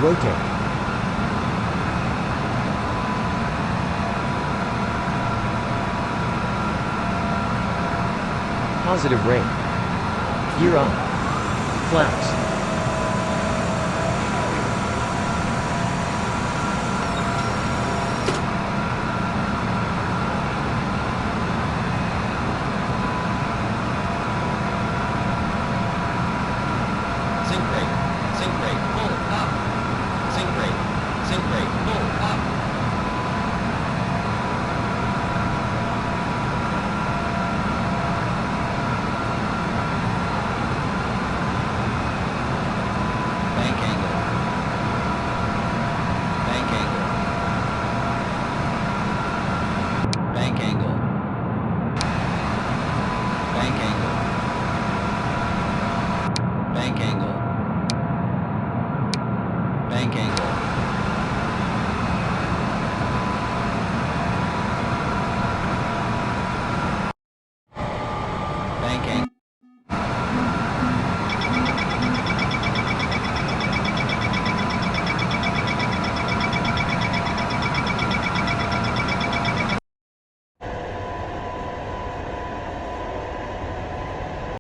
Rotate. Positive rate. Gear up. Flaps. Sink brake, pull, up. Sink brake, pull, up. Bank angle. Bank angle. Bank angle. Bank angle. Bank angle. Bank angle.